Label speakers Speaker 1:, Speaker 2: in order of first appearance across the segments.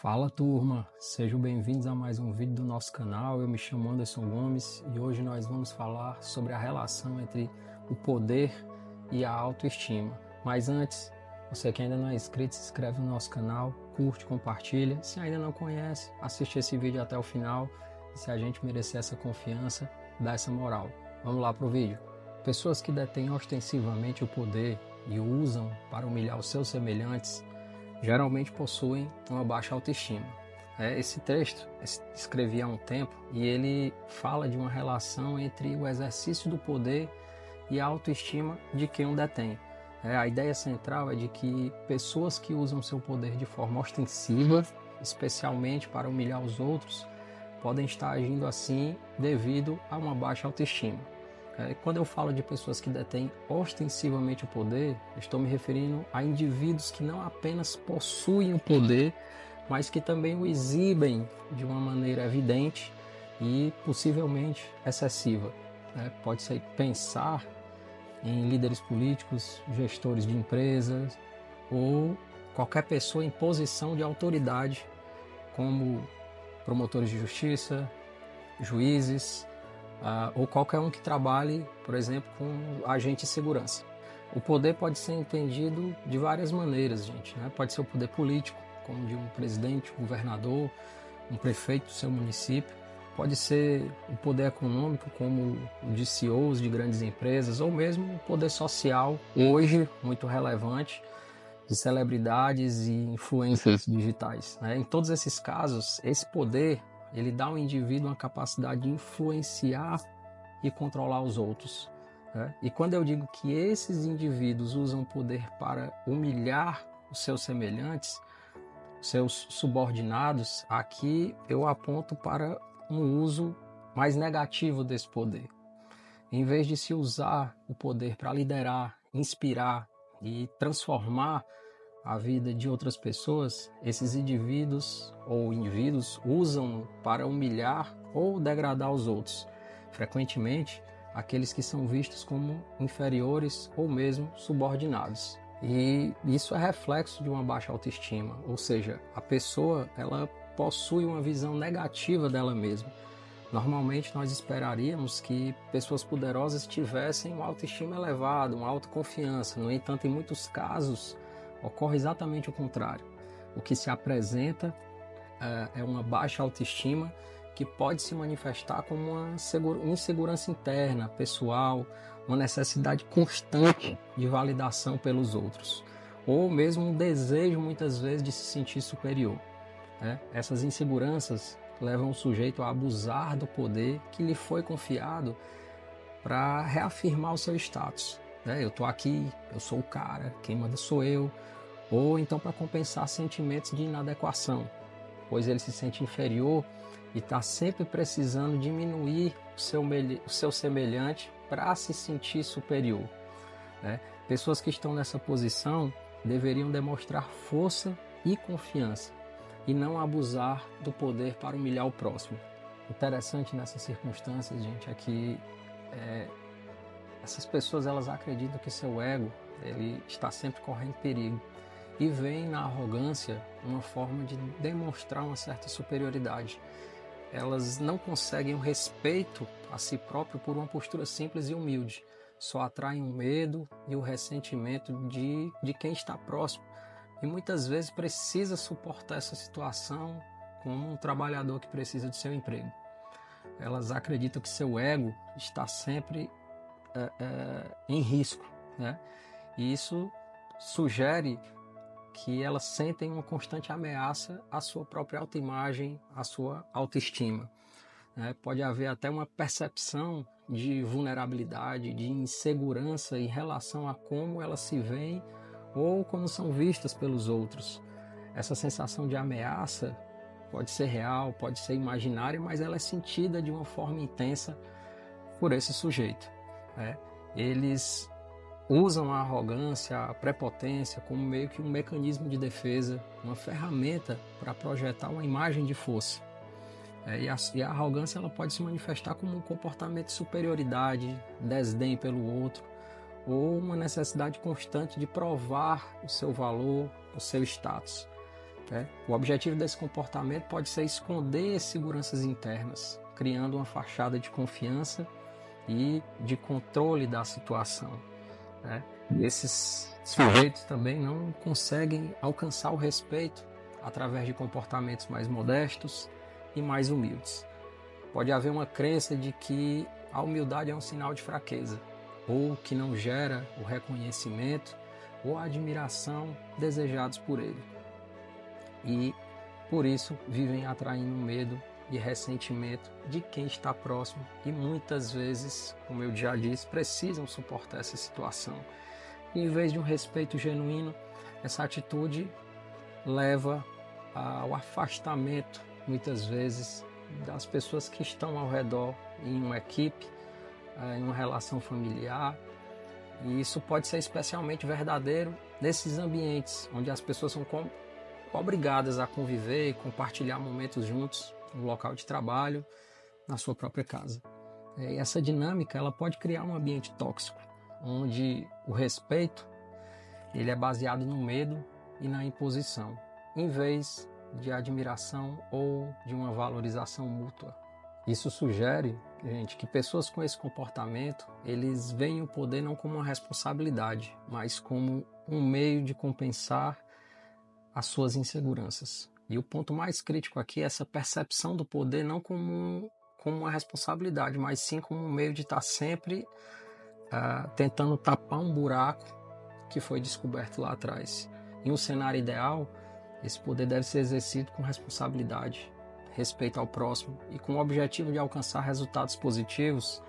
Speaker 1: Fala turma, sejam bem-vindos a mais um vídeo do nosso canal. Eu me chamo Anderson Gomes e hoje nós vamos falar sobre a relação entre o poder e a autoestima. Mas antes, você que ainda não é inscrito, se inscreve no nosso canal, curte, compartilha. Se ainda não conhece, assiste esse vídeo até o final e se a gente merecer essa confiança, dá essa moral. Vamos lá pro vídeo. Pessoas que detêm ostensivamente o poder e o usam para humilhar os seus semelhantes geralmente possuem uma baixa autoestima. Esse texto escrevi há um tempo e ele fala de uma relação entre o exercício do poder e a autoestima de quem o detém. A ideia central é de que pessoas que usam seu poder de forma ostensiva, especialmente para humilhar os outros, podem estar agindo assim devido a uma baixa autoestima. Quando eu falo de pessoas que detêm ostensivamente o poder, estou me referindo a indivíduos que não apenas possuem o poder, mas que também o exibem de uma maneira evidente e possivelmente excessiva. Pode ser pensar em líderes políticos, gestores de empresas ou qualquer pessoa em posição de autoridade, como promotores de justiça, juízes, ou qualquer um que trabalhe, por exemplo, com agente de segurança. O poder pode ser entendido de várias maneiras, gente. Pode ser o poder político, como de um presidente, um governador, um prefeito do seu município. Pode ser o poder econômico, como o de CEOs de grandes empresas, ou mesmo o poder social, hoje muito relevante, de celebridades e influências digitais. Em todos esses casos, esse poder ele dá ao indivíduo uma capacidade de influenciar e controlar os outros. E quando eu digo que esses indivíduos usam o poder para humilhar os seus semelhantes, seus subordinados, aqui eu aponto para um uso mais negativo desse poder. Em vez de se usar o poder para liderar, inspirar e transformar a vida de outras pessoas, esses indivíduos usam para humilhar ou degradar os outros, frequentemente aqueles que são vistos como inferiores ou mesmo subordinados. E isso é reflexo de uma baixa autoestima, ou seja, a pessoa ela possui uma visão negativa dela mesma. Normalmente nós esperaríamos que pessoas poderosas tivessem uma autoestima elevada, uma autoconfiança. No entanto, em muitos casos, ocorre exatamente o contrário. O que se apresenta é uma baixa autoestima que pode se manifestar como uma insegurança interna, pessoal, uma necessidade constante de validação pelos outros, ou mesmo um desejo muitas vezes de se sentir superior. Essas inseguranças levam o sujeito a abusar do poder que lhe foi confiado para reafirmar o seu status. Eu estou aqui, eu sou o cara, quem manda sou eu. Ou então para compensar sentimentos de inadequação, pois ele se sente inferior e está sempre precisando diminuir o seu semelhante para se sentir superior. Pessoas que estão nessa posição deveriam demonstrar força e confiança e não abusar do poder para humilhar o próximo. Interessante nessas circunstâncias, gente, é que essas pessoas elas acreditam que seu ego ele está sempre correndo perigo e veem na arrogância uma forma de demonstrar uma certa superioridade. Elas não conseguem o respeito a si próprio por uma postura simples e humilde. Só atraem o medo e o ressentimento de quem está próximo. E muitas vezes precisa suportar essa situação como um trabalhador que precisa do seu emprego. Elas acreditam que seu ego está sempre em risco, E isso sugere que elas sentem uma constante ameaça à sua própria autoimagem, à sua autoestima. Pode haver até uma percepção de vulnerabilidade, de insegurança em relação a como elas se veem ou como são vistas pelos outros. Essa sensação de ameaça pode ser real, pode ser imaginária, mas ela é sentida de uma forma intensa por esse sujeito. Eles usam a arrogância, a prepotência como meio que um mecanismo de defesa, uma ferramenta para projetar uma imagem de força. E a arrogância ela pode se manifestar como um comportamento de superioridade, desdém pelo outro, ou uma necessidade constante de provar o seu valor, o seu status. né? O objetivo desse comportamento pode ser esconder seguranças internas, criando uma fachada de confiança e de controle da situação, né? E esses sujeitos também não conseguem alcançar o respeito através de comportamentos mais modestos e mais humildes. Pode haver uma crença de que a humildade é um sinal de fraqueza, ou que não gera o reconhecimento ou a admiração desejados por ele. E, por isso, vivem atraindo medo e ressentimento de quem está próximo e muitas vezes, como eu já disse, precisam suportar essa situação. E, em vez de um respeito genuíno, essa atitude leva ao afastamento, muitas vezes, das pessoas que estão ao redor em uma equipe, em uma relação familiar. E isso pode ser especialmente verdadeiro nesses ambientes onde as pessoas são obrigadas a conviver e compartilhar momentos juntos no local de trabalho, na sua própria casa. E essa dinâmica ela pode criar um ambiente tóxico, onde o respeito ele é baseado no medo e na imposição, em vez de admiração ou de uma valorização mútua. Isso sugere, gente, que pessoas com esse comportamento, eles veem o poder não como uma responsabilidade, mas como um meio de compensar as suas inseguranças. E o ponto mais crítico aqui é essa percepção do poder não como uma responsabilidade, mas sim como um meio de estar sempre tentando tapar um buraco que foi descoberto lá atrás. Em um cenário ideal, esse poder deve ser exercido com responsabilidade, respeito ao próximo e com o objetivo de alcançar resultados positivos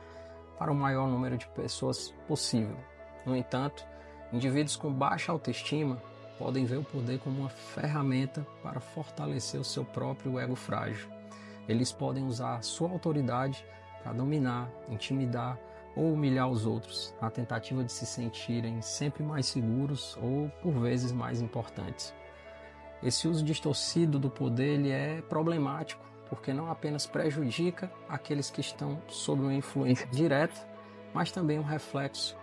Speaker 1: para o maior número de pessoas possível. No entanto, indivíduos com baixa autoestima podem ver o poder como uma ferramenta para fortalecer o seu próprio ego frágil. Eles podem usar a sua autoridade para dominar, intimidar ou humilhar os outros, na tentativa de se sentirem sempre mais seguros ou, por vezes, mais importantes. Esse uso distorcido do poder ele é problemático, porque não apenas prejudica aqueles que estão sob uma influência direta, mas também um reflexo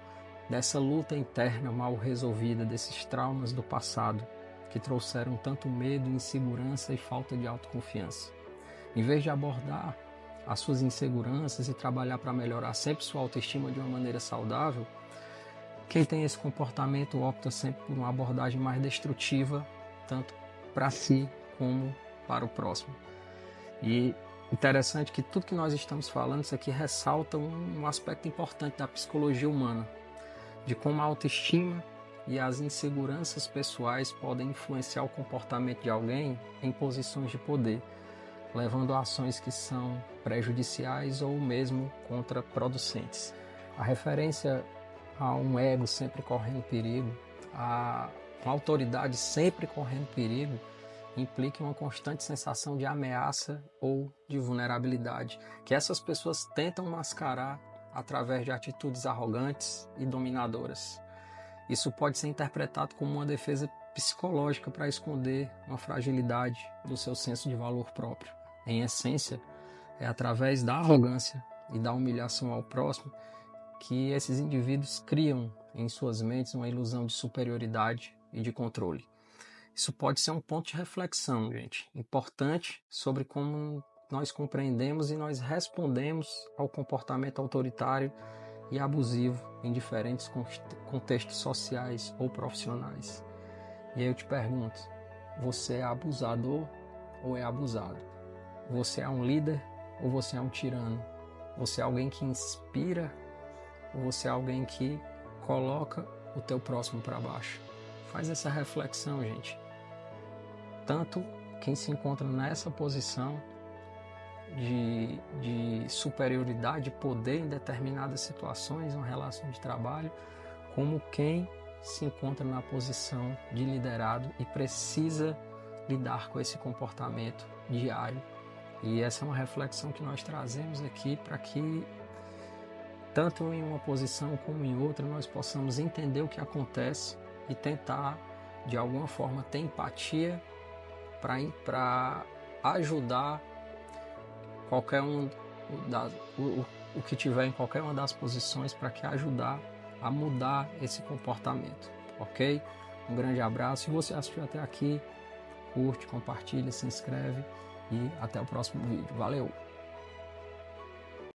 Speaker 1: dessa luta interna mal resolvida, desses traumas do passado, que trouxeram tanto medo, insegurança e falta de autoconfiança. Em vez de abordar as suas inseguranças e trabalhar para melhorar sempre sua autoestima de uma maneira saudável, quem tem esse comportamento opta sempre por uma abordagem mais destrutiva, tanto para si como para o próximo. E interessante que tudo que nós estamos falando, isso aqui ressalta um aspecto importante da psicologia humana, de como a autoestima e as inseguranças pessoais podem influenciar o comportamento de alguém em posições de poder, levando a ações que são prejudiciais ou mesmo contraproducentes. A referência a um ego sempre correndo perigo, a uma autoridade sempre correndo perigo, implica uma constante sensação de ameaça ou de vulnerabilidade, que essas pessoas tentam mascarar através de atitudes arrogantes e dominadoras. Isso pode ser interpretado como uma defesa psicológica para esconder uma fragilidade do seu senso de valor próprio. Em essência, é através da arrogância e da humilhação ao próximo que esses indivíduos criam em suas mentes uma ilusão de superioridade e de controle. Isso pode ser um ponto de reflexão, gente, importante sobre como nós compreendemos e nós respondemos ao comportamento autoritário e abusivo em diferentes contextos sociais ou profissionais. E aí eu te pergunto, você é abusador ou é abusado? Você é um líder ou você é um tirano? Você é alguém que inspira ou você é alguém que coloca o teu próximo para baixo? Faz essa reflexão, gente. Tanto quem se encontra nessa posição de superioridade, poder em determinadas situações, uma relação de trabalho, como quem se encontra na posição de liderado e precisa lidar com esse comportamento diário. E essa é uma reflexão que nós trazemos aqui para que, tanto em uma posição como em outra, nós possamos entender o que acontece e tentar, de alguma forma, ter empatia para ajudar qualquer o que tiver em qualquer uma das posições para que ajudar a mudar esse comportamento, ok? Um grande abraço. Se você assistiu até aqui, curte, compartilha, se inscreve e até o próximo vídeo. Valeu!